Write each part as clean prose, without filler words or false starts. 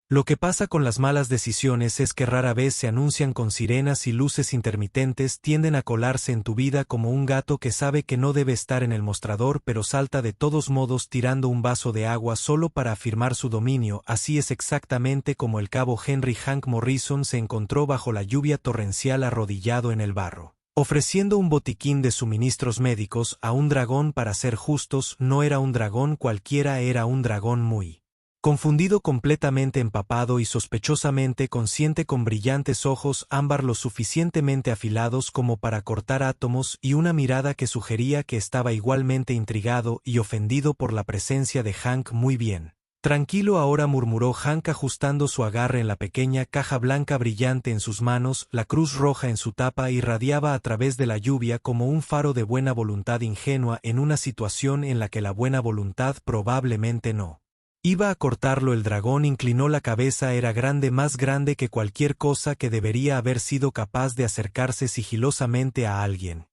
Lo que pasa con las malas decisiones es que rara vez se anuncian con sirenas y luces intermitentes, tienden a colarse en tu vida como un gato que sabe que no debe estar en el mostrador pero salta de todos modos tirando un vaso de agua solo para afirmar su dominio. Así es exactamente como el cabo Henry Hank Morrison se encontró bajo la lluvia torrencial arrodillado en el barro, ofreciendo un botiquín de suministros médicos a un dragón. Para ser justos, no era un dragón cualquiera, era un dragón muy confundido, completamente empapado y sospechosamente consciente, con brillantes ojos ámbar lo suficientemente afilados como para cortar átomos y una mirada que sugería que estaba igualmente intrigado y ofendido por la presencia de Hank. Muy bien. Tranquilo ahora, murmuró Hank ajustando su agarre en la pequeña caja blanca brillante en sus manos. La cruz roja en su tapa irradiaba a través de la lluvia como un faro de buena voluntad ingenua en una situación en la que la buena voluntad probablemente no iba a cortarlo. El dragón inclinó la cabeza, era grande, más grande que cualquier cosa que debería haber sido capaz de acercarse sigilosamente a alguien.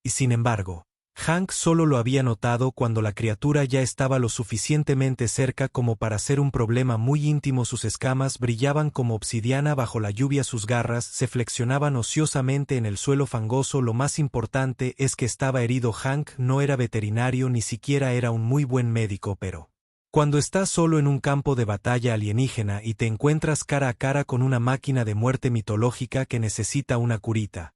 Y sin embargo, Hank solo lo había notado cuando la criatura ya estaba lo suficientemente cerca como para ser un problema muy íntimo. Sus escamas brillaban como obsidiana bajo la lluvia, sus garras se flexionaban ociosamente en el suelo fangoso. Lo más importante es que estaba herido. Hank no era veterinario, ni siquiera era un muy buen médico, pero cuando estás solo en un campo de batalla alienígena y te encuentras cara a cara con una máquina de muerte mitológica que necesita una curita,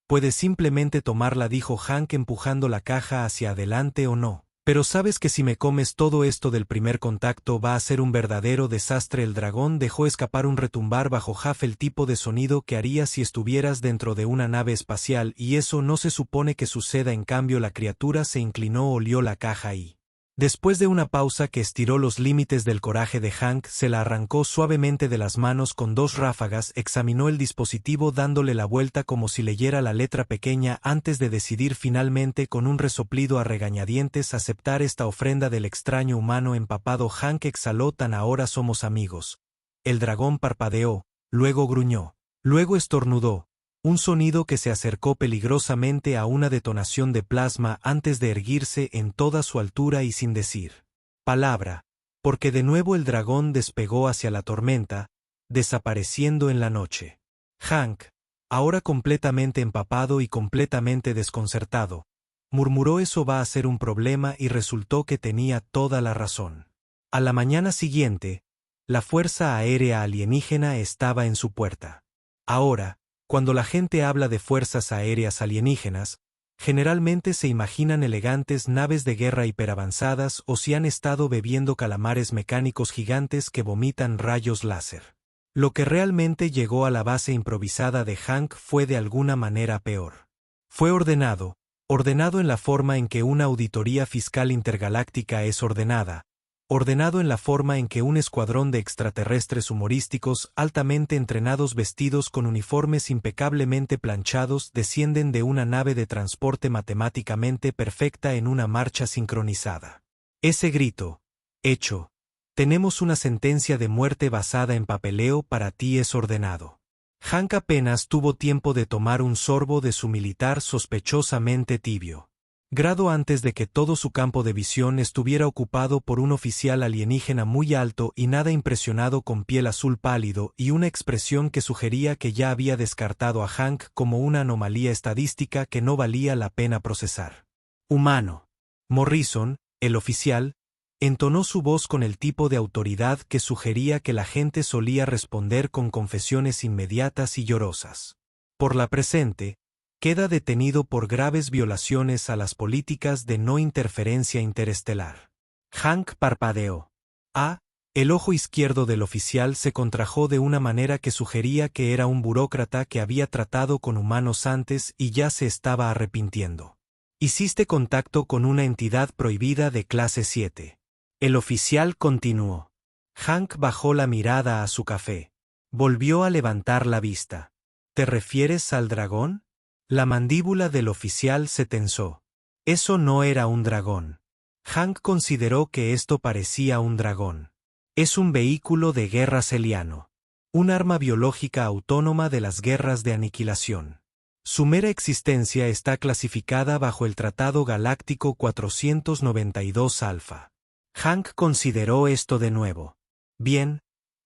puedes simplemente tomarla, dijo Hank empujando la caja hacia adelante. ¿O no? Pero sabes que si me comes todo esto del primer contacto va a ser un verdadero desastre. El dragón dejó escapar un retumbar bajo Huff, el tipo de sonido que haría si estuvieras dentro de una nave espacial, y eso no se supone que suceda. En cambio, la criatura se inclinó, olió la caja y, después de una pausa que estiró los límites del coraje de Hank, se la arrancó suavemente de las manos con dos ráfagas. Examinó el dispositivo dándole la vuelta como si leyera la letra pequeña antes de decidir finalmente, con un resoplido a regañadientes, aceptar esta ofrenda del extraño humano empapado. Hank exhaló: tan ahora somos amigos. El dragón parpadeó, luego gruñó, luego estornudó. Un sonido que se acercó peligrosamente a una detonación de plasma antes de erguirse en toda su altura y sin decir palabra, porque de nuevo el dragón despegó hacia la tormenta, desapareciendo en la noche. Hank, ahora completamente empapado y completamente desconcertado, murmuró: eso va a ser un problema, y resultó que tenía toda la razón. A la mañana siguiente, la Fuerza Aérea Alienígena estaba en su puerta. Ahora, cuando la gente habla de fuerzas aéreas alienígenas, generalmente se imaginan elegantes naves de guerra hiperavanzadas, o si han estado bebiendo calamares mecánicos gigantes que vomitan rayos láser. Lo que realmente llegó a la base improvisada de Hank fue de alguna manera peor. Fue ordenado en la forma en que una auditoría fiscal intergaláctica es ordenado en la forma en que un escuadrón de extraterrestres humorísticos altamente entrenados, vestidos con uniformes impecablemente planchados, descienden de una nave de transporte matemáticamente perfecta en una marcha sincronizada. Ese grito: hecho, tenemos una sentencia de muerte basada en papeleo, para ti es ordenado. Hank apenas tuvo tiempo de tomar un sorbo de su militar sospechosamente tibio grado antes de que todo su campo de visión estuviera ocupado por un oficial alienígena muy alto y nada impresionado, con piel azul pálido y una expresión que sugería que ya había descartado a Hank como una anomalía estadística que no valía la pena procesar. Humano. Morrison, el oficial, entonó su voz con el tipo de autoridad que sugería que la gente solía responder con confesiones inmediatas y llorosas. Por la presente, queda detenido por graves violaciones a las políticas de no interferencia interestelar. Hank parpadeó. El ojo izquierdo del oficial se contrajo de una manera que sugería que era un burócrata que había tratado con humanos antes y ya se estaba arrepintiendo. Hiciste contacto con una entidad prohibida de clase 7. El oficial continuó. Hank bajó la mirada a su café. Volvió a levantar la vista. ¿Te refieres al dragón? La mandíbula del oficial se tensó. Eso no era un dragón. Hank consideró que esto parecía un dragón. Es un vehículo de guerra celiano. Un arma biológica autónoma de las guerras de aniquilación. Su mera existencia está clasificada bajo el Tratado Galáctico 492 Alfa. Hank consideró esto de nuevo. Bien,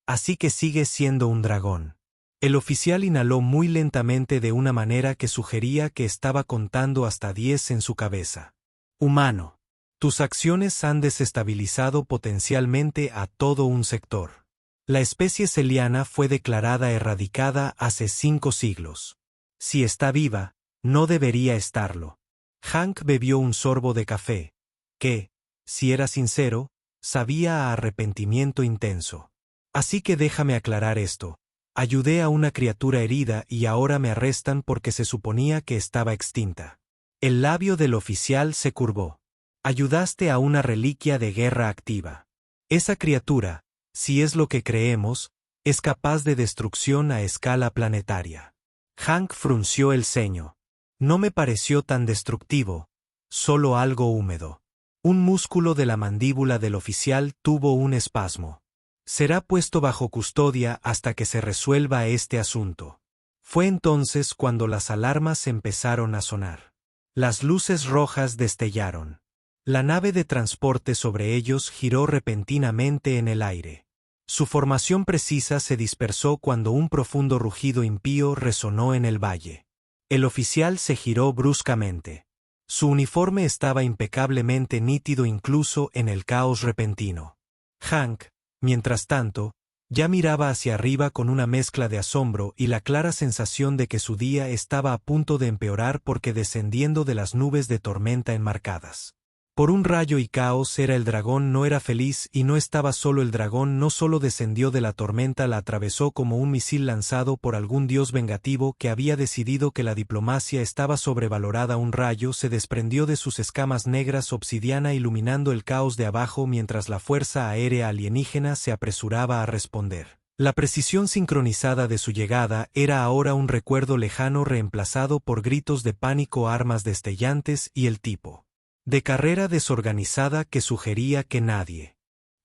Así que sigue siendo un dragón. El oficial inhaló muy lentamente de una manera que sugería que estaba contando hasta 10 en su cabeza. Humano. Tus acciones han desestabilizado potencialmente a todo un sector. La especie celiana fue declarada erradicada hace 5 siglos. Si está viva, no debería estarlo. Hank bebió un sorbo de café, que, si era sincero, sabía a arrepentimiento intenso. Así que déjame aclarar esto. Ayudé a una criatura herida y ahora me arrestan porque se suponía que estaba extinta. El labio del oficial se curvó. Ayudaste a una reliquia de guerra activa. Esa criatura, si es lo que creemos, es capaz de destrucción a escala planetaria. Hank frunció el ceño. No me pareció tan destructivo, solo algo húmedo. Un músculo de la mandíbula del oficial tuvo un espasmo. Será puesto bajo custodia hasta que se resuelva este asunto. Fue entonces cuando las alarmas empezaron a sonar. Las luces rojas destellaron. La nave de transporte sobre ellos giró repentinamente en el aire. Su formación precisa se dispersó cuando un profundo rugido impío resonó en el valle. El oficial se giró bruscamente. Su uniforme estaba impecablemente nítido incluso en el caos repentino. Hank, mientras tanto, ya miraba hacia arriba con una mezcla de asombro y la clara sensación de que su día estaba a punto de empeorar porque descendiendo de las nubes de tormenta enmarcadas. Por un rayo y caos era el dragón, no era feliz y no estaba solo el dragón, no solo descendió de la tormenta, la atravesó como un misil lanzado por algún dios vengativo que había decidido que la diplomacia estaba sobrevalorada. Un rayo se desprendió de sus escamas negras obsidiana iluminando el caos de abajo mientras la fuerza aérea alienígena se apresuraba a responder. La precisión sincronizada de su llegada era ahora un recuerdo lejano reemplazado por gritos de pánico, armas destellantes y el tipo de carrera desorganizada que sugería que nadie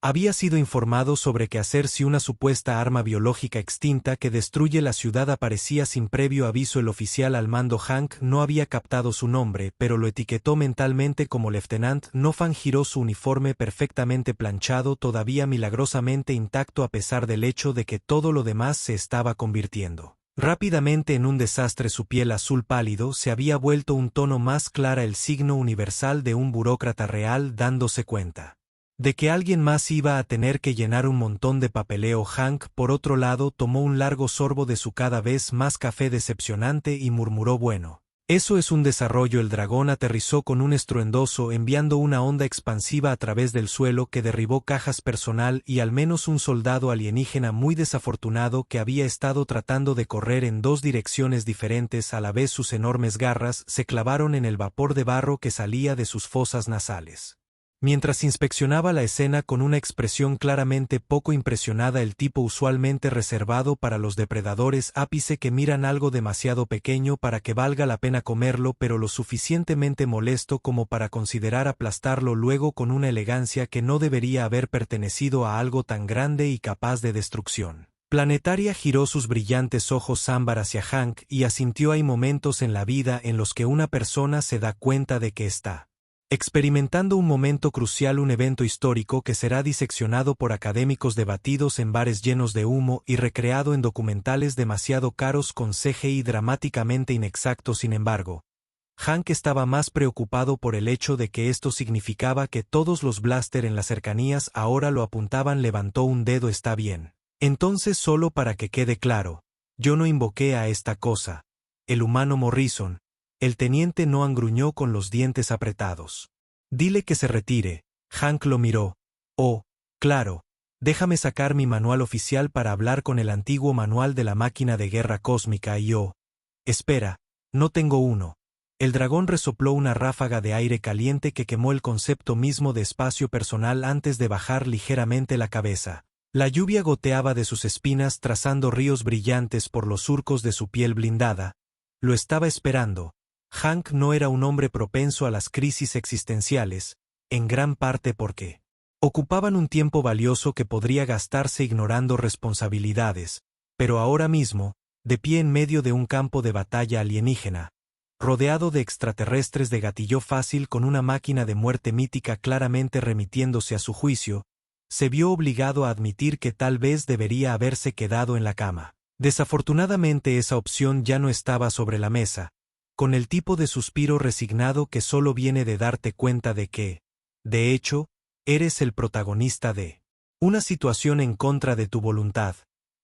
había sido informado sobre qué hacer si una supuesta arma biológica extinta que destruye la ciudad aparecía sin previo aviso. El oficial al mando Hank no había captado su nombre, pero lo etiquetó mentalmente como Lieutenant Nofan. Giró su uniforme perfectamente planchado, todavía milagrosamente intacto a pesar del hecho de que todo lo demás se estaba convirtiendo rápidamente en un desastre. Su piel azul pálido se había vuelto un tono más clara, el signo universal de un burócrata real dándose cuenta de que alguien más iba a tener que llenar un montón de papeleo. Hank, por otro lado, tomó un largo sorbo de su cada vez más café decepcionante y murmuró: bueno, eso es un desarrollo. El dragón aterrizó con un estruendoso, enviando una onda expansiva a través del suelo que derribó cajas personal y al menos un soldado alienígena muy desafortunado que había estado tratando de correr en 2 direcciones diferentes a la vez. Sus enormes garras se clavaron en el vapor de barro que salía de sus fosas nasales. Mientras inspeccionaba la escena con una expresión claramente poco impresionada, el tipo usualmente reservado para los depredadores ápice que miran algo demasiado pequeño para que valga la pena comerlo, pero lo suficientemente molesto como para considerar aplastarlo luego con una elegancia que no debería haber pertenecido a algo tan grande y capaz de destrucción planetaria. Giró sus brillantes ojos ámbar hacia Hank y asintió. Hay momentos en la vida en los que una persona se da cuenta de que está experimentando un momento crucial, un evento histórico que será diseccionado por académicos, debatidos en bares llenos de humo y recreado en documentales demasiado caros con CGI dramáticamente inexacto. Sin embargo, Hank estaba más preocupado por el hecho de que esto significaba que todos los blaster en las cercanías ahora lo apuntaban. Levantó un dedo: está bien. Entonces, solo para que quede claro, yo no invoqué a esta cosa, el humano Morrison. El teniente Noan gruñó con los dientes apretados. Dile que se retire. Hank lo miró. Oh, claro. Déjame sacar mi manual oficial para hablar con el antiguo manual de la máquina de guerra cósmica y yo. Espera, no tengo uno. El dragón resopló una ráfaga de aire caliente que quemó el concepto mismo de espacio personal antes de bajar ligeramente la cabeza. La lluvia goteaba de sus espinas trazando ríos brillantes por los surcos de su piel blindada. Lo estaba esperando. Hank no era un hombre propenso a las crisis existenciales, en gran parte porque ocupaban un tiempo valioso que podría gastarse ignorando responsabilidades, pero ahora mismo, de pie en medio de un campo de batalla alienígena, rodeado de extraterrestres de gatillo fácil con una máquina de muerte mítica claramente remitiéndose a su juicio, se vio obligado a admitir que tal vez debería haberse quedado en la cama. Desafortunadamente esa opción ya no estaba sobre la mesa, con el tipo de suspiro resignado que solo viene de darte cuenta de que, de hecho, eres el protagonista de una situación en contra de tu voluntad.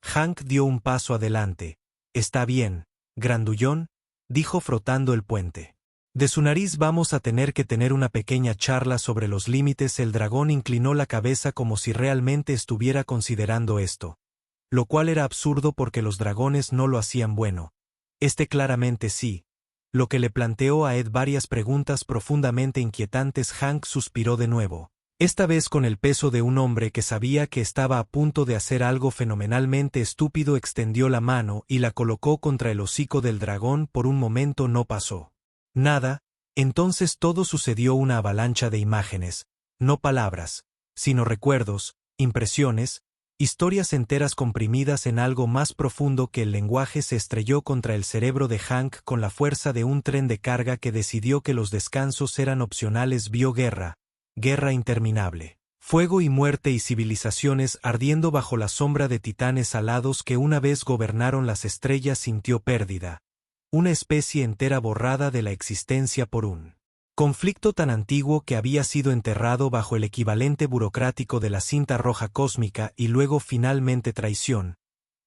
Hank dio un paso adelante. Está bien, grandullón, dijo frotando el puente. De su nariz vamos a tener que tener una pequeña charla sobre los límites. El dragón inclinó la cabeza como si realmente estuviera considerando esto. Lo cual era absurdo porque los dragones no lo hacían bueno. Claramente sí. Lo que le planteó a Ed varias preguntas profundamente inquietantes. Hank suspiró de nuevo. Esta vez con el peso de un hombre que sabía que estaba a punto de hacer algo fenomenalmente estúpido. Extendió la mano y la colocó contra el hocico del dragón. Por un momento no pasó nada, entonces todo sucedió. Una avalancha de imágenes, no palabras, sino recuerdos, impresiones, historias enteras comprimidas en algo más profundo que el lenguaje. Se estrelló contra el cerebro de Hank con la fuerza de un tren de carga que decidió que los descansos eran opcionales. Vio guerra interminable, fuego y muerte y civilizaciones ardiendo bajo la sombra de titanes alados que una vez gobernaron las estrellas. Sintió pérdida. Una especie entera borrada de la existencia por un conflicto tan antiguo que había sido enterrado bajo el equivalente burocrático de la cinta roja cósmica y luego finalmente traición.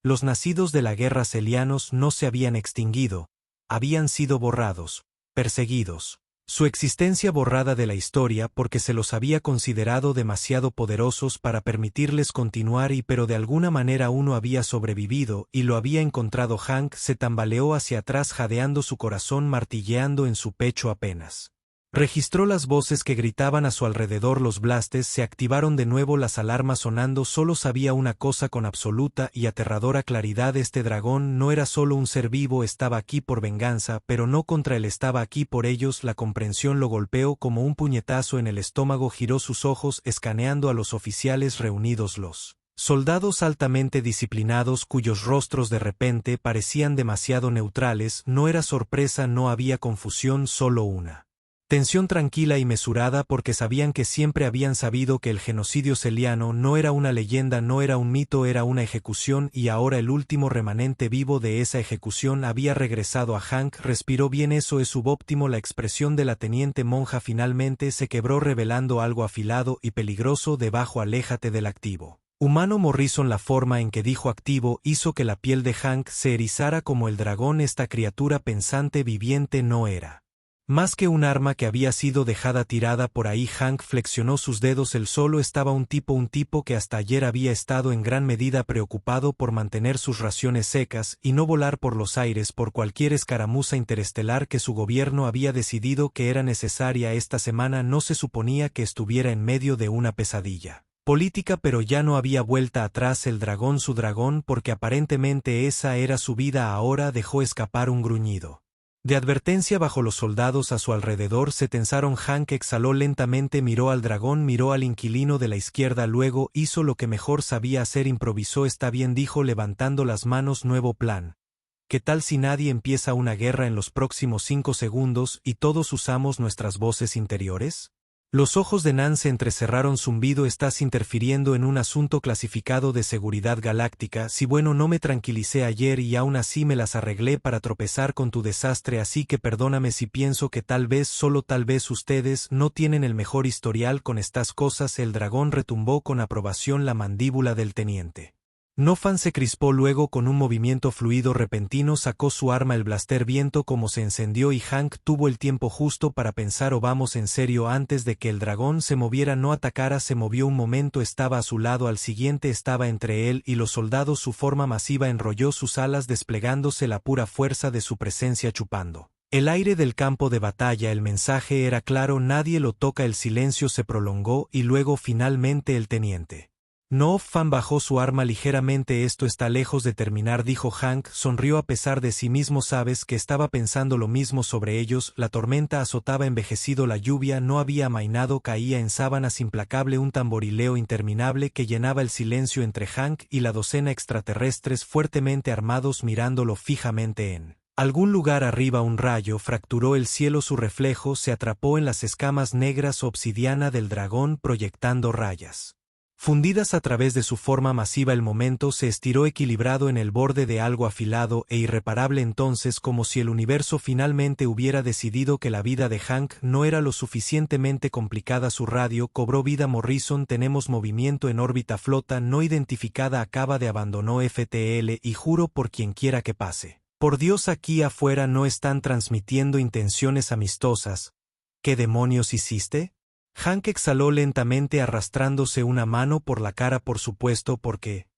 Los nacidos de la guerra celianos no se habían extinguido, habían sido borrados, perseguidos. Su existencia borrada de la historia porque se los había considerado demasiado poderosos para permitirles continuar pero de alguna manera uno había sobrevivido y lo había encontrado. Hank se tambaleó hacia atrás jadeando, su corazón martilleando en su pecho. Apenas registró las voces que gritaban a su alrededor. Los blastes se activaron de nuevo, las alarmas sonando. Solo sabía una cosa con absoluta y aterradora claridad: este dragón no era solo un ser vivo, estaba aquí por venganza, pero no contra él, estaba aquí por ellos. La comprensión lo golpeó como un puñetazo en el estómago. Giró sus ojos escaneando a los oficiales reunidos, los soldados altamente disciplinados cuyos rostros de repente parecían demasiado neutrales. No era sorpresa, no había confusión, solo una tensión tranquila y mesurada, porque sabían que siempre habían sabido que el genocidio celiano no era una leyenda, no era un mito, era una ejecución, y ahora el último remanente vivo de esa ejecución había regresado a Hank. Respiró bien. Eso es subóptimo. La expresión de la teniente monja finalmente se quebró, revelando algo afilado y peligroso debajo. Aléjate del activo humano Morrison. La forma en que dijo activo hizo que la piel de Hank se erizara como el dragón. Esta criatura pensante viviente no era más que un arma que había sido dejada tirada por ahí. Hank flexionó sus dedos. Él solo estaba un tipo que hasta ayer había estado en gran medida preocupado por mantener sus raciones secas y no volar por los aires por cualquier escaramuza interestelar que su gobierno había decidido que era necesaria esta semana. No se suponía que estuviera en medio de una pesadilla política, pero ya no había vuelta atrás. El dragón, su dragón, porque aparentemente esa era su vida ahora. Dejó escapar un gruñido de advertencia bajo los soldados a su alrededor. Se tensaron. Hank exhaló lentamente, miró al dragón, miró al inquilino de la izquierda, luego hizo lo que mejor sabía hacer, improvisó. Está bien, dijo levantando las manos. Nuevo plan. ¿Qué tal si nadie empieza una guerra en los próximos 5 segundos y todos usamos nuestras voces interiores? Los ojos de Nan se entrecerraron. Zumbido. Estás interfiriendo en un asunto clasificado de seguridad galáctica. Sí, bueno, no me tranquilicé ayer y aún así me las arreglé para tropezar con tu desastre, así que perdóname si pienso que tal vez, solo tal vez, ustedes no tienen el mejor historial con estas cosas. El dragón retumbó con aprobación la mandíbula del teniente Nofan se crispó, luego con un movimiento fluido repentino sacó su arma. El blaster viento como se encendió y Hank tuvo el tiempo justo para pensar: ¿o vamos en serio? Antes de que el dragón se moviera, no atacara. Se movió un momento, estaba a su lado, al siguiente estaba entre él y los soldados. Su forma masiva enrolló sus alas desplegándose, la pura fuerza de su presencia chupando el aire del campo de batalla. El mensaje era claro: nadie lo toca. El silencio se prolongó y luego finalmente el teniente Nofan bajó su arma ligeramente. Esto está lejos de terminar, dijo Hank. Sonrió a pesar de sí mismo. Sabes que estaba pensando lo mismo sobre ellos. La tormenta azotaba envejecido, la lluvia no había amainado, caía en sábanas implacable, un tamborileo interminable que llenaba el silencio entre Hank y la docena extraterrestres fuertemente armados mirándolo fijamente. En algún lugar arriba un rayo fracturó el cielo, su reflejo se atrapó en las escamas negras obsidiana del dragón proyectando rayas Fundidas a través de su forma masiva, el momento se estiró equilibrado en el borde de algo afilado e irreparable, entonces, como si el universo finalmente hubiera decidido que la vida de Hank no era lo suficientemente complicada. Su radio cobró vida. Morrison, tenemos movimiento en órbita. Flota no identificada acaba de abandonar FTL y juro por quien quiera que pase. Por Dios, aquí afuera no están transmitiendo intenciones amistosas. ¿Qué demonios hiciste? Hank exhaló lentamente, arrastrándose una mano por la cara. Por supuesto, ¿por qué?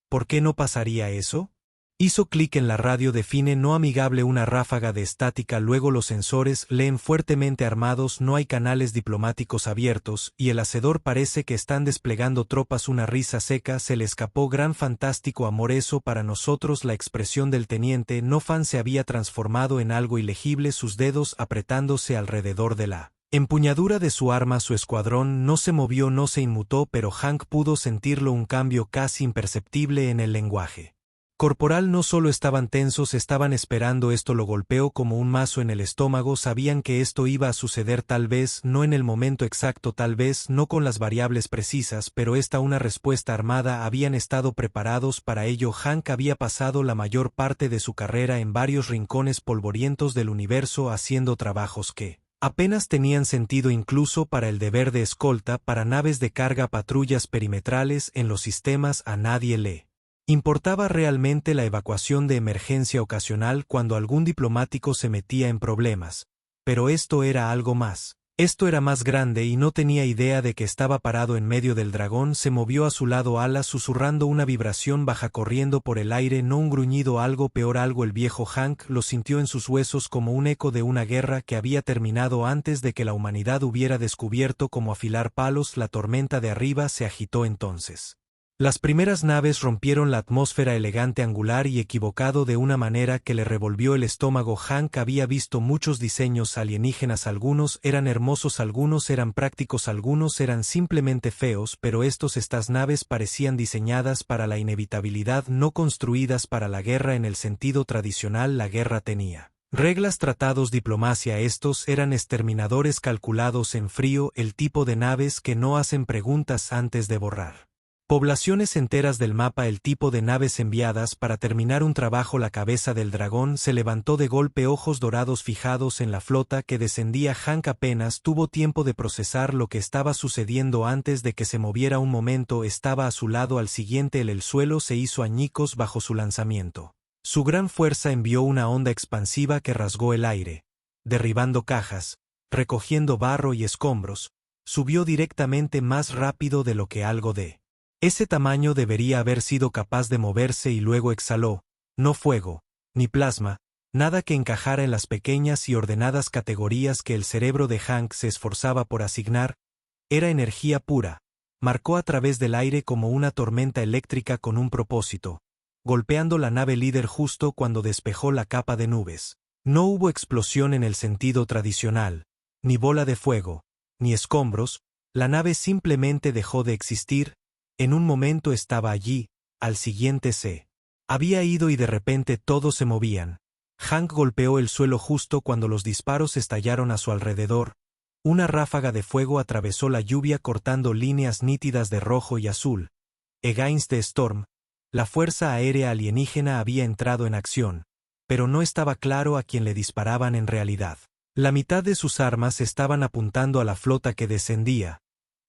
¿Por qué no pasaría eso? Hizo clic en la radio. Define no amigable. Una ráfaga de estática. Luego los sensores leen fuertemente armados. No hay canales diplomáticos abiertos, y el hacedor parece que están desplegando tropas. Una risa seca se le escapó. Gran, fantástico amor. Eso para nosotros. La expresión del teniente Nofan se había transformado en algo ilegible, sus dedos apretándose alrededor de la empuñadura de su arma. Su escuadrón no se movió, no se inmutó, pero Hank pudo sentirlo, un cambio casi imperceptible en el lenguaje corporal. No solo estaban tensos, estaban esperando esto. Lo golpeó como un mazo en el estómago. Sabían que esto iba a suceder, tal vez no en el momento exacto, tal vez no con las variables precisas, pero una respuesta armada. Habían estado preparados para ello. Hank había pasado la mayor parte de su carrera en varios rincones polvorientos del universo haciendo trabajos que apenas tenían sentido, incluso para el deber de escolta, para naves de carga, patrullas perimetrales en los sistemas. A nadie le importaba realmente la evacuación de emergencia ocasional cuando algún diplomático se metía en problemas. Pero esto era algo más. Esto era más grande, y no tenía idea de que estaba parado en medio del dragón. Se movió a su lado, alas susurrando, una vibración baja corriendo por el aire, no un gruñido, algo peor, algo. El viejo Hank lo sintió en sus huesos como un eco de una guerra que había terminado antes de que la humanidad hubiera descubierto cómo afilar palos. La tormenta de arriba se agitó entonces. Las primeras naves rompieron la atmósfera elegante, angular y equivocado de una manera que le revolvió el estómago. Hank había visto muchos diseños alienígenas, algunos eran hermosos, algunos eran prácticos, algunos eran simplemente feos, pero estas naves parecían diseñadas para la inevitabilidad, no construidas para la guerra en el sentido tradicional. La guerra tenía reglas, tratados, diplomacia. Estos eran exterminadores calculados en frío, el tipo de naves que no hacen preguntas antes de borrar poblaciones enteras del mapa, el tipo de naves enviadas para terminar un trabajo. La cabeza del dragón se levantó de golpe, ojos dorados fijados en la flota que descendía. Hank apenas tuvo tiempo de procesar lo que estaba sucediendo antes de que se moviera un momento. Estaba a su lado. Al siguiente el suelo se hizo añicos bajo su lanzamiento. Su gran fuerza envió una onda expansiva que rasgó el aire, derribando cajas, recogiendo barro y escombros. Subió directamente, más rápido de lo que algo de ese tamaño debería haber sido capaz de moverse, y luego exhaló. No fuego, ni plasma, nada que encajara en las pequeñas y ordenadas categorías que el cerebro de Hank se esforzaba por asignar. Era energía pura. Marcó a través del aire como una tormenta eléctrica con un propósito, golpeando la nave líder justo cuando despejó la capa de nubes. No hubo explosión en el sentido tradicional, ni bola de fuego, ni escombros. La nave simplemente dejó de existir. En un momento estaba allí, al siguiente se había ido, y de repente todos se movían. Hank golpeó el suelo justo cuando los disparos estallaron a su alrededor. Una ráfaga de fuego atravesó la lluvia cortando líneas nítidas de rojo y azul. Against the Storm. La fuerza aérea alienígena había entrado en acción, pero no estaba claro a quién le disparaban en realidad. La mitad de sus armas estaban apuntando a la flota que descendía.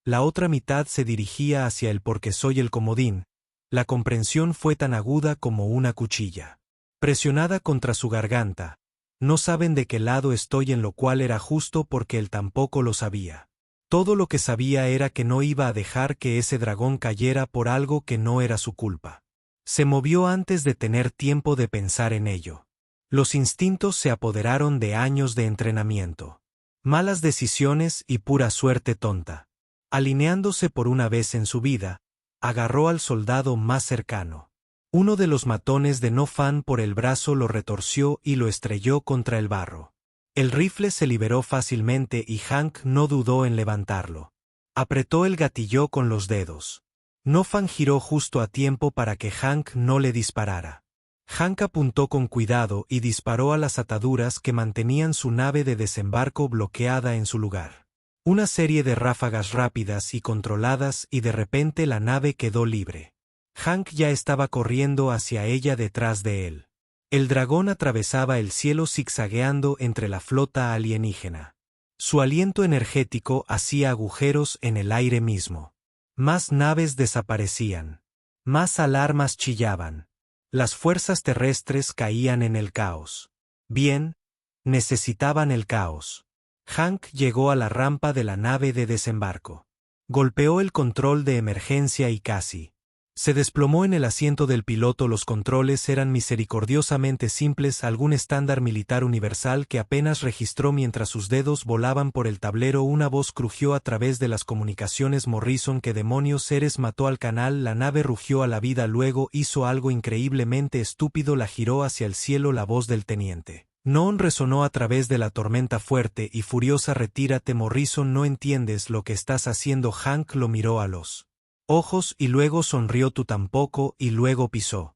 La otra mitad se dirigía hacia él. Porque soy el comodín. La comprensión fue tan aguda como una cuchilla presionada contra su garganta. No saben de qué lado estoy, en lo cual era justo porque él tampoco lo sabía. Todo lo que sabía era que no iba a dejar que ese dragón cayera por algo que no era su culpa. Se movió antes de tener tiempo de pensar en ello. Los instintos se apoderaron de años de entrenamiento, malas decisiones y pura suerte tonta. Alineándose por una vez en su vida, agarró al soldado más cercano. Uno de los matones de Nofan por el brazo, lo retorció y lo estrelló contra el barro. El rifle se liberó fácilmente y Hank no dudó en levantarlo. Apretó el gatillo con los dedos. Nofan giró justo a tiempo para que Hank no le disparara. Hank apuntó con cuidado y disparó a las ataduras que mantenían su nave de desembarco bloqueada en su lugar. Una serie de ráfagas rápidas y controladas y de repente la nave quedó libre. Hank ya estaba corriendo hacia ella detrás de él. El dragón atravesaba el cielo zigzagueando entre la flota alienígena. Su aliento energético hacía agujeros en el aire mismo. Más naves desaparecían. Más alarmas chillaban. Las fuerzas terrestres caían en el caos. Bien, necesitaban el caos. Hank llegó a la rampa de la nave de desembarco. Golpeó el control de emergencia y casi se desplomó en el asiento del piloto. Los controles eran misericordiosamente simples, algún estándar militar universal que apenas registró mientras sus dedos volaban por el tablero. Una voz crujió a través de las comunicaciones. Morrison, ¿qué demonios eres? Mató al canal. La nave rugió a la vida, luego hizo algo increíblemente estúpido, la giró hacia el cielo. La voz del teniente Non resonó a través de la tormenta fuerte y furiosa. Retírate, Morrison, no entiendes lo que estás haciendo. Hank lo miró a los ojos y luego sonrió. Tú tampoco, y luego pisó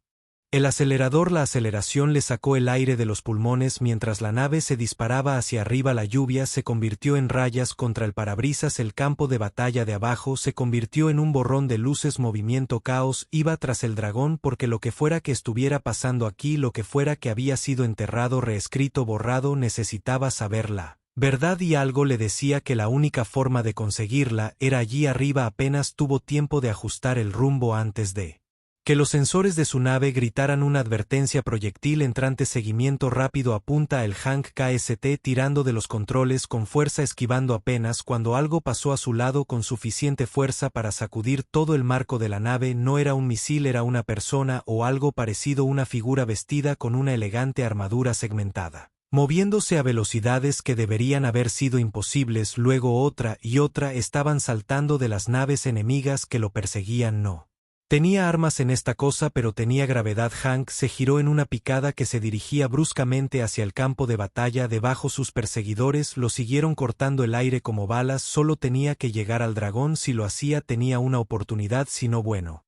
el acelerador. La aceleración le sacó el aire de los pulmones mientras la nave se disparaba hacia arriba. La lluvia se convirtió en rayas contra el parabrisas. El campo de batalla de abajo se convirtió en un borrón de luces. Movimiento, caos. Iba tras el dragón porque lo que fuera que estuviera pasando aquí, lo que fuera que había sido enterrado, reescrito, borrado, necesitaba saberla verdad, y algo le decía que la única forma de conseguirla era allí arriba. Apenas tuvo tiempo de ajustar el rumbo antes de que los sensores de su nave gritaran una advertencia: proyectil entrante, seguimiento rápido. Apunta el Hank KST tirando de los controles con fuerza, esquivando apenas cuando algo pasó a su lado con suficiente fuerza para sacudir todo el marco de la nave. No era un misil, era una persona o algo parecido, una figura vestida con una elegante armadura segmentada, moviéndose a velocidades que deberían haber sido imposibles. Luego otra y otra estaban saltando de las naves enemigas que lo perseguían. No tenía armas en esta cosa, pero tenía gravedad. Hank se giró en una picada que se dirigía bruscamente hacia el campo de batalla. Debajo sus perseguidores lo siguieron cortando el aire como balas. Solo tenía que llegar al dragón. Si lo hacía tenía una oportunidad, si no, bueno,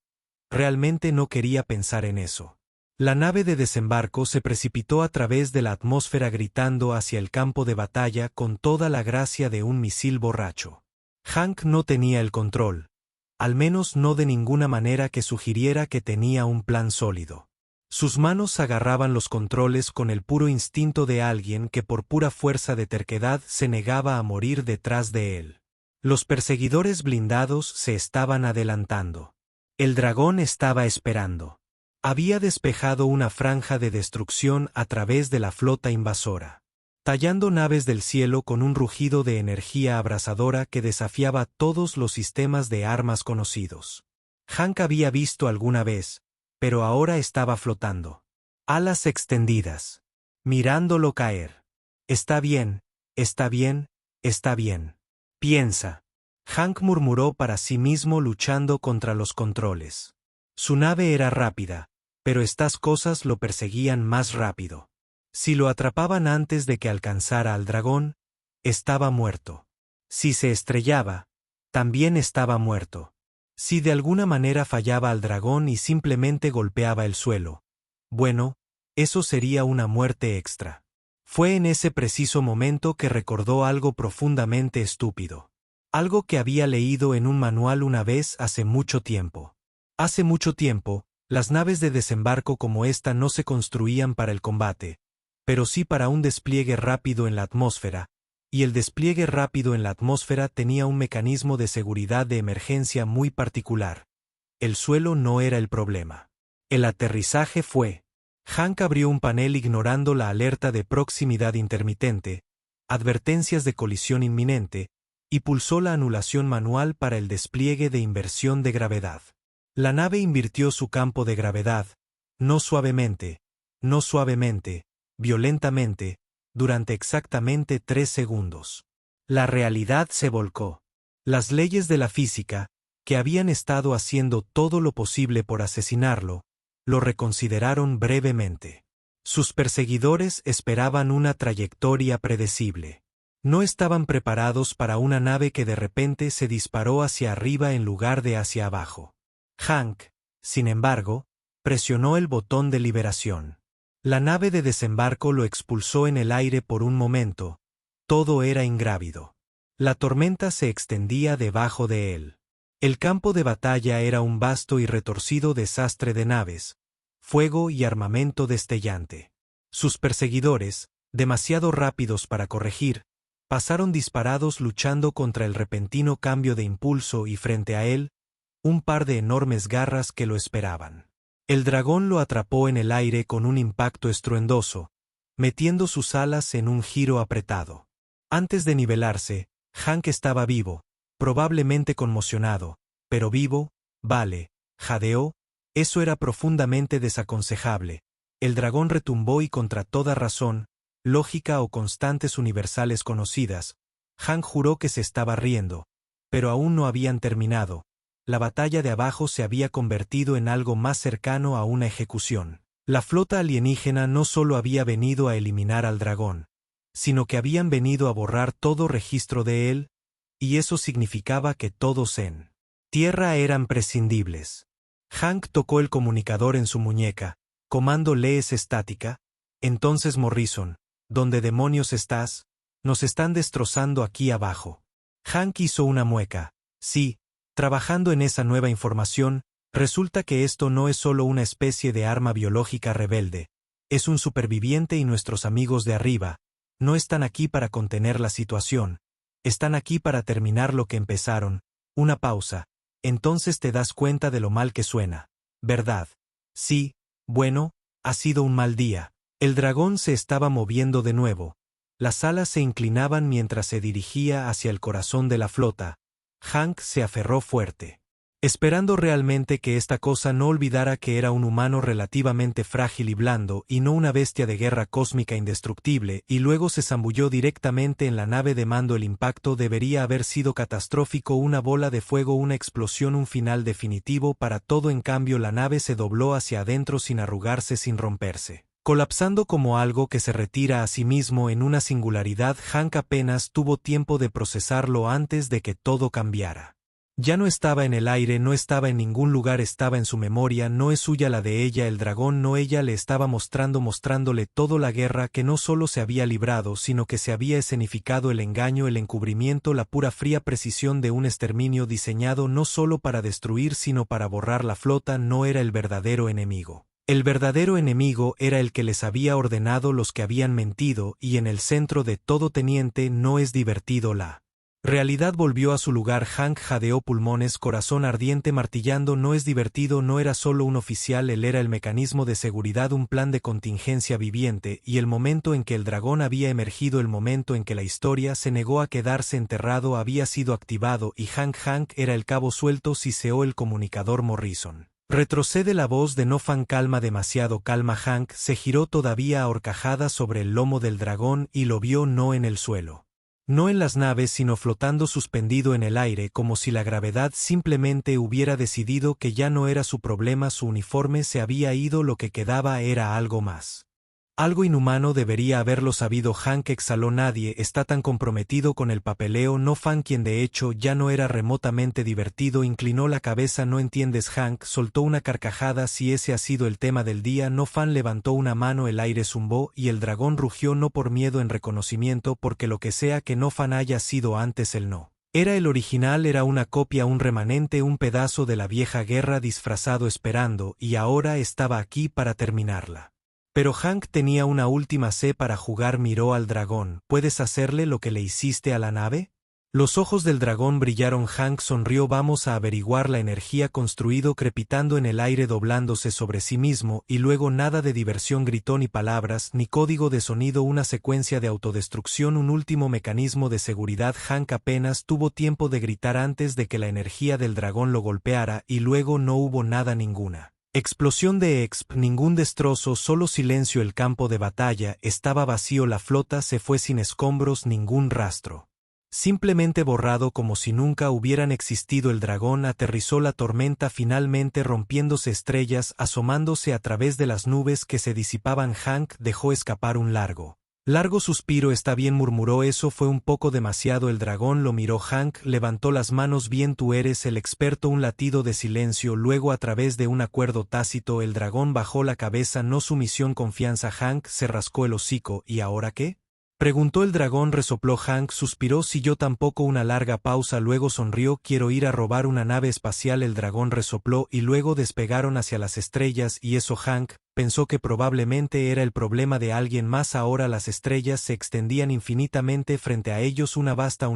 realmente no quería pensar en eso. La nave de desembarco se precipitó a través de la atmósfera gritando hacia el campo de batalla con toda la gracia de un misil borracho. Hank no tenía el control, al menos no de ninguna manera que sugiriera que tenía un plan sólido. Sus manos agarraban los controles con el puro instinto de alguien que por pura fuerza de terquedad se negaba a morir detrás de él. Los perseguidores blindados se estaban adelantando. El dragón estaba esperando. Había despejado una franja de destrucción a través de la flota invasora, tallando naves del cielo con un rugido de energía abrasadora que desafiaba todos los sistemas de armas conocidos. Hank había visto alguna vez, pero ahora estaba flotando. Alas extendidas. Mirándolo caer. Está bien, está bien, está bien. Piensa. Hank murmuró para sí mismo luchando contra los controles. Su nave era rápida, pero estas cosas lo perseguían más rápido. Si lo atrapaban antes de que alcanzara al dragón, estaba muerto. Si se estrellaba, también estaba muerto. Si de alguna manera fallaba al dragón y simplemente golpeaba el suelo, bueno, eso sería una muerte extra. Fue en ese preciso momento que recordó algo profundamente estúpido. Algo que había leído en un manual una vez hace mucho tiempo. Hace mucho tiempo, las naves de desembarco como esta no se construían para el combate, pero sí para un despliegue rápido en la atmósfera, y el despliegue rápido en la atmósfera tenía un mecanismo de seguridad de emergencia muy particular. El suelo no era el problema. El aterrizaje fue. Hank abrió un panel ignorando la alerta de proximidad intermitente, advertencias de colisión inminente, y pulsó la anulación manual para el despliegue de inversión de gravedad. La nave invirtió su campo de gravedad, no suavemente, violentamente, durante exactamente 3 segundos. La realidad se volcó. Las leyes de la física, que habían estado haciendo todo lo posible por asesinarlo, lo reconsideraron brevemente. Sus perseguidores esperaban una trayectoria predecible. No estaban preparados para una nave que de repente se disparó hacia arriba en lugar de hacia abajo. Hank, sin embargo, presionó el botón de liberación. La nave de desembarco lo expulsó en el aire por un momento. Todo era ingrávido. La tormenta se extendía debajo de él. El campo de batalla era un vasto y retorcido desastre de naves, fuego y armamento destellante. Sus perseguidores, demasiado rápidos para corregir, pasaron disparados luchando contra el repentino cambio de impulso y frente a él, un par de enormes garras que lo esperaban. El dragón lo atrapó en el aire con un impacto estruendoso, metiendo sus alas en un giro apretado. Antes de nivelarse, Hank estaba vivo, probablemente conmocionado, pero vivo, vale, jadeó, eso era profundamente desaconsejable. El dragón retumbó y contra toda razón, lógica o constantes universales conocidas, Hank juró que se estaba riendo, pero aún no habían terminado. La batalla de abajo se había convertido en algo más cercano a una ejecución. La flota alienígena no solo había venido a eliminar al dragón, sino que habían venido a borrar todo registro de él, y eso significaba que todos en tierra eran prescindibles. Hank tocó el comunicador en su muñeca. Comando ¿lees estática? Entonces Morrison, ¿dónde demonios estás? Nos están destrozando aquí abajo. Hank hizo una mueca. Sí, trabajando en esa nueva información, resulta que esto no es solo una especie de arma biológica rebelde. Es un superviviente y nuestros amigos de arriba no están aquí para contener la situación. Están aquí para terminar lo que empezaron. Una pausa. Entonces te das cuenta de lo mal que suena. ¿Verdad? Sí, bueno, ha sido un mal día. El dragón se estaba moviendo de nuevo. Las alas se inclinaban mientras se dirigía hacia el corazón de la flota. Hank se aferró fuerte, esperando realmente que esta cosa no olvidara que era un humano relativamente frágil y blando y no una bestia de guerra cósmica indestructible, y luego se zambulló directamente en la nave de mando. El impacto debería haber sido catastrófico, una bola de fuego, una explosión, un final definitivo para todo. En cambio, la nave se dobló hacia adentro sin arrugarse, sin romperse, colapsando como algo que se retira a sí mismo en una singularidad. Hank apenas tuvo tiempo de procesarlo antes de que todo cambiara. Ya no estaba en el aire, no estaba en ningún lugar, estaba en su memoria. No es suya la de ella, el dragón, no ella le estaba mostrándole todo, la guerra que no solo se había librado, sino que se había escenificado, el engaño, el encubrimiento, la pura fría precisión de un exterminio diseñado no solo para destruir sino para borrar la flota. No era el verdadero enemigo. El verdadero enemigo era el que les había ordenado, los que habían mentido, y en el centro de todo, teniente, no es divertido. La realidad volvió a su lugar. Hank jadeó, pulmones, corazón ardiente, martillando. No es divertido, no era solo un oficial, él era el mecanismo de seguridad, un plan de contingencia viviente, y el momento en que el dragón había emergido, el momento en que la historia se negó a quedarse enterrado, había sido activado, y Hank era el cabo suelto. Siseó el comunicador. Morrison, retrocede la voz de Nofan. Calma, demasiado calma. Hank se giró todavía a horcajadas sobre el lomo del dragón y lo vio no en el suelo, no en las naves, sino flotando suspendido en el aire, como si la gravedad simplemente hubiera decidido que ya no era su problema. Su uniforme se había ido, lo que quedaba era algo más. Algo inhumano. Debería haberlo sabido. Hank exhaló. Nadie está tan comprometido con el papeleo. Nofan, quien de hecho ya no era remotamente divertido, inclinó la cabeza. No entiendes. Hank soltó una carcajada. Si ese ha sido el tema del día. Nofan levantó una mano, el aire zumbó y el dragón rugió, no por miedo, en reconocimiento, porque lo que sea que Nofan haya sido antes, él no era el original, era una copia, un remanente, un pedazo de la vieja guerra disfrazado, esperando, y ahora estaba aquí para terminarla. Pero Hank tenía una última C para jugar. Miró al dragón. ¿Puedes hacerle lo que le hiciste a la nave? Los ojos del dragón brillaron. Hank sonrió. Vamos a averiguar. La energía construido, crepitando en el aire, doblándose sobre sí mismo, y luego nada de diversión, gritó, ni palabras, ni código de sonido, una secuencia de autodestrucción, un último mecanismo de seguridad. Hank apenas tuvo tiempo de gritar antes de que la energía del dragón lo golpeara, y luego no hubo nada, ninguna explosión de exp, ningún destrozo, solo silencio. El campo de batalla estaba vacío, la flota se fue sin escombros, ningún rastro. Simplemente borrado, como si nunca hubieran existido. El dragón aterrizó, la tormenta finalmente rompiéndose, estrellas asomándose a través de las nubes que se disipaban. Hank dejó escapar un largo suspiro. Está bien, murmuró, eso fue un poco demasiado. El dragón lo miró. Hank levantó las manos. Bien, tú eres el experto. Un latido de silencio, luego a través de un acuerdo tácito el dragón bajó la cabeza. No sumisión, confianza. Hank se rascó el hocico. ¿Y ahora qué? Preguntó el dragón. Resopló Hank, suspiró, siguió tampoco una larga pausa, luego sonrió. Quiero ir a robar una nave espacial. El dragón resopló y luego despegaron hacia las estrellas, y eso Hank pensó que probablemente era el problema de alguien más. Ahora las estrellas se extendían infinitamente frente a ellos, un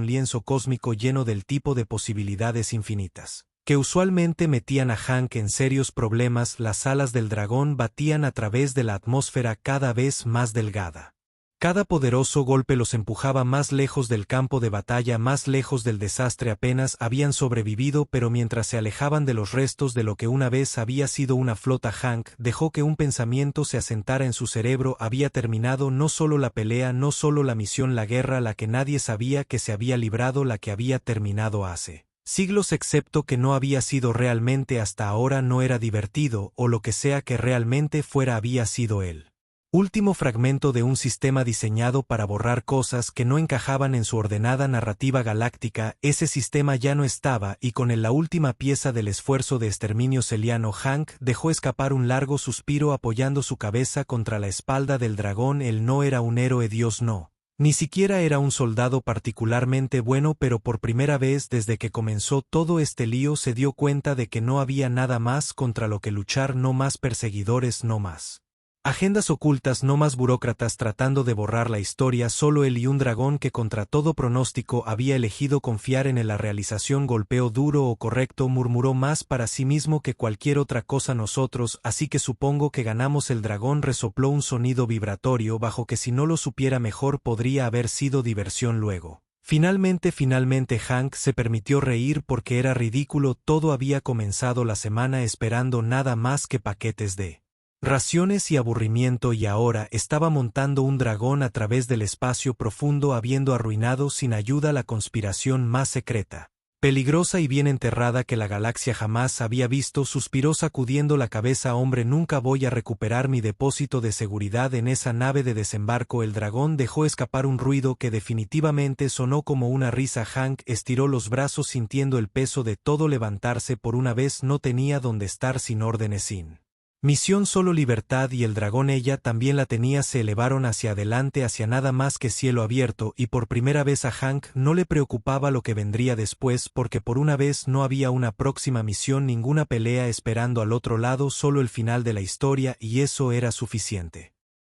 lienzo cósmico lleno del tipo de posibilidades infinitas que usualmente metían a Hank en serios problemas. Las alas del dragón batían a través de la atmósfera cada vez más delgada. Cada poderoso golpe los empujaba más lejos del campo de batalla, más lejos del desastre. Apenas habían sobrevivido, pero mientras se alejaban de los restos de lo que una vez había sido una flota, Hank dejó que un pensamiento se asentara en su cerebro. Había terminado no solo la pelea, no solo la misión, la guerra, la que nadie sabía que se había librado, la que había terminado hace siglos, excepto que no había sido realmente hasta ahora. No era divertido, o lo que sea que realmente fuera había sido él. Último fragmento de un sistema diseñado para borrar cosas que no encajaban en su ordenada narrativa galáctica. Ese sistema ya no estaba, y con él la última pieza del esfuerzo de exterminio celiano. Hank dejó escapar un largo suspiro apoyando su cabeza contra la espalda del dragón. Él no era un héroe, Dios no. Ni siquiera era un soldado particularmente bueno, pero por primera vez desde que comenzó todo este lío se dio cuenta de que no había nada más contra lo que luchar, no más perseguidores, no más agendas ocultas, no más burócratas tratando de borrar la historia, solo él y un dragón que contra todo pronóstico había elegido confiar en él. La realización golpeó duro. O correcto, murmuró, más para sí mismo que cualquier otra cosa nosotros, así que supongo que ganamos. El dragón resopló un sonido vibratorio bajo que si no lo supiera mejor podría haber sido diversión luego. Finalmente Hank se permitió reír porque era ridículo. Todo había comenzado la semana esperando nada más que paquetes de raciones y aburrimiento, y ahora estaba montando un dragón a través del espacio profundo, habiendo arruinado sin ayuda la conspiración más secreta, peligrosa y bien enterrada que la galaxia jamás había visto. Suspiró sacudiendo la cabeza. Hombre, nunca voy a recuperar mi depósito de seguridad en esa nave de desembarco. El dragón dejó escapar un ruido que definitivamente sonó como una risa. Hank estiró los brazos sintiendo el peso de todo levantarse. Por una vez no tenía dónde estar sin órdenes, sin misión, solo libertad, y el dragón ella también la tenía. Se elevaron hacia adelante, hacia nada más que cielo abierto, y por primera vez a Hank no le preocupaba lo que vendría después, porque por una vez no había una próxima misión, ninguna pelea esperando al otro lado, solo el final de la historia, y eso era suficiente.